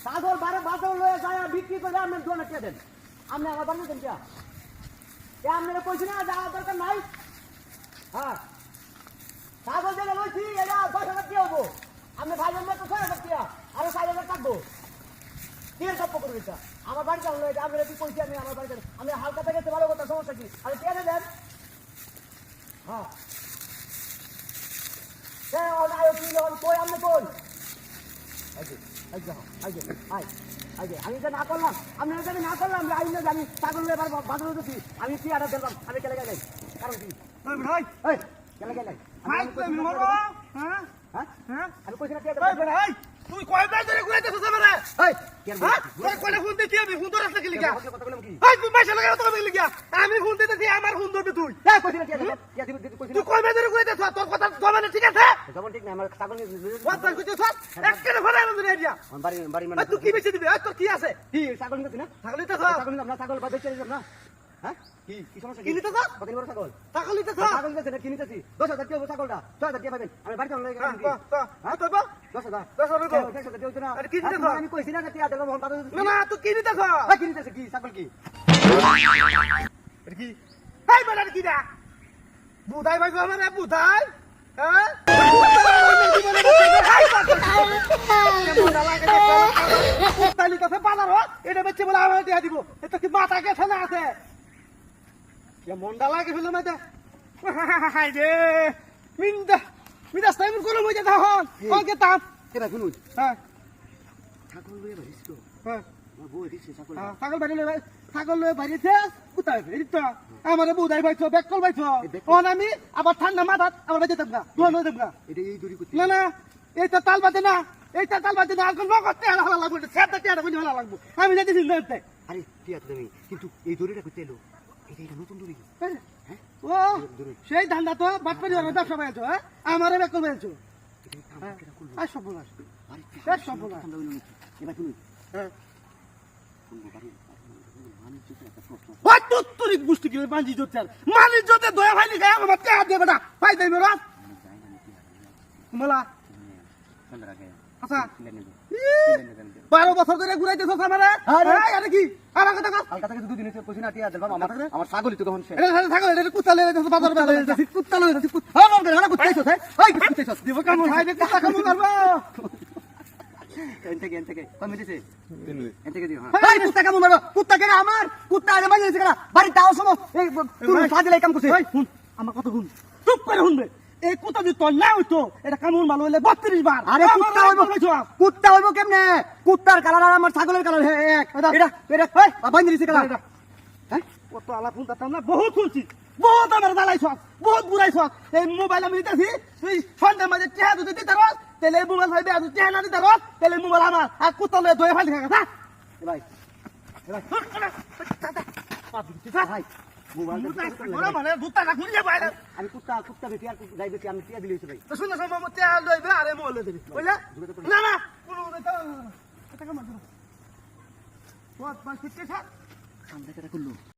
ছাগল বারে বাজার লয়ে যায় বিক্রি করে আপনি দোকানে কে দেন? আপনি আমার বাড়ি দেন কে? আপনারা কইছি না যাওয়ার দরকার নাই। হ্যাঁ ছাগল যেটা লইছি এটা 10,000 কি হবো? আপনি ভাই জন্য তো 6,000 টাকা আরো 4,000 থাকবো। কি সব করবে এটা? আমার বাড়িতে হলো এটা আপনারা কি কইছি আমি আমার বাড়িতে আমি হালকা থেকে ভালো কথা সমস্যা কি? আমি কে দেন? হ্যাঁ কই আপনি কই? আমি না করলাম আমি না করলাম আইনে জানি ছাগল বাজারে দিচ্ছি আমি কি আটা দিলাম আমি কেলে গেলাই কারণ কি কেলে গেলাই আমি কইছি না তুই কয় বার ধরে ঘুরাইতেছিস আমারে? তোর কয়টা ফোন দিতে আমি ফোন ধরে আসলে কি লিখা? তুই পয়সা লাগাও তো লিখা আমি ফোন দিতেছি আমার ফোন ধরবে তুই। তুই কয় বার ধরে ঘুরাইতেছ তোর কথা জবানে ঠিক আছে? জবান ঠিক না আমার ছাগল কথা কইতেছ একবারে ফোন আইলো ধরে দিয়া। বাড়ি মানে তুই কি বেচে দিবি? তোর কি আছে? কি ছাগল নিতে না ছাগল নিতেছ? ছাগল নিতাম না ছাগল বেচে দিতাম না। হ্যাঁ কি কি সমস্যা কি নিতেছ? কত বড় ছাগল? ছাগল নিতেছ? ছাগল নিতেছে না কি নিতেছি 10,000 টাকা ছাগলটা 6,000 টাকা পাবেন আমি বাড়িতে লয়ে গেলাম হ্যাঁ তো বা 10,000 আরে কি নিতেছ? আমি কইছি না টাকা দিলাম মন বাজারে না না তুই কি নিতেছ? কি নিতেছে কি ছাগল কি কি এই বেটা কি দা বুধাই ভাই আমারে বুধাই হ্যাঁ তালি কথা বাজার এটা বেচে বলে আমার দিয়া দিব এটা কি মাথা গেছে না আছে মনটা লাগে ফেলে মাইতে হাই রে মিন্দা মিন্দা সাইমন কোন মইতে তখন ওকে তাপ কেডা শুনুন হ্যাঁ ছাগল লয়ে বাড়িছ তো হ্যাঁ বউ দিছে ছাগল ছাগল বাড়ি লয়ে ছাগল লয়ে বাড়িছে কোথায় বেরিত আমারে বুধাই ভাইছো বেকল ভাইছো ওন আমি আবার ঠান্ডা মাথাত আবার বেঁচে থাকবা দোয়া নয় দেবগা এটা এই দড়ি করতে না না এইটা তাল বাদে না এইটা তাল বাদে না আর কোন নগদতে হালা লাগবে সেটা তে হালা হালা লাগবে আমি যেতে চিন্তা আরে ঠিক আছে তুমি কিন্তু এই দড়িটা করতে এলো এটা নতুন দড়ি হ্যাঁ ও সেই ধান্দা তো বাটপারি আর ব্যবসা পাইছো হ্যাঁ আমারে বেকল পাইছো আর সব বলাস আরে সব বলাস এবার শুনুন হ্যাঁ শুনবো বাড়ি মানুষ যদি একটা প্রশ্ন ওই তুত্তরিক বুঝতে কি বাঁধি জোতে মানি জোতে দয়া ভাইনি গায় আমার তে হাত দেবে না পাই দেই মেরা মালা চন্দ্রা গায় আচ্ছা কিনে নেব 12 বছর ধরে ঘুরাইতেছ আমারে আরে কি আর কথা কস কালকা থেকে দুদিন এসে কইছি না টিয়া দেখো আমার ছাগলই তো তখন সে এটা থাকো এটা কুত্তা লয়ে যাচ্ছে বাজার বেলা কুত্তা লয়ে যাচ্ছে কুত্তা হ্যাঁ মন না কুত্তা আইছস এই কুত্তা আইছস দিব কাম ভাই রে কুত্তা কাম করবা এন থেকে কমে দিছে এন থেকে দিও হ্যাঁ এই কুত্তা কাম মারো কুত্তা কেন আমার কুত্তা আরে মাইরে দিছে কেন বাড়ি তাও সময় এই তুমি সাজলে কাম করছিস এই শুন আমার কথা শুন চুপ করে শুনবে এই কুত্তা যদি তোর না হইতো এটা কামুন মাল হইলে 32 বার আরে কুত্তা হইব কেমনে কুত্তার কালার আর আমার ছাগলের কালার এক এটা এটা বান্ধি দিছে কালার হ্যাঁ কত আলাপ শুনতাম না বহুত শুনছি বহুত আমার জ্বালাইছ বহুত বুড়াইছ এই মোবাইল আমি দিতেছি তুই সন্ধ্যা মাঝে টেহা যদি দিতে রস তাহলে এই মোবাইল ভাইবে তুই টেহা না দিতে রস তাহলে মোবাইল আমার আর কুত্তা লয়ে দয়ে ফাইল খাগা ভাই ভাই মোবাইল মানে দুটা না ঘুরিয়ে বাইরে আমি কুত্তা বেশি আর যাই বেশি আমি টিয়া দিলেছি ভাই শুনে সময় মতে টেহা লইবে আরে মোবাইল দেবে বুঝলা না না কোনো এটা কাম করো বহুত বাস ঠিক আছে সামনে কেটে করলো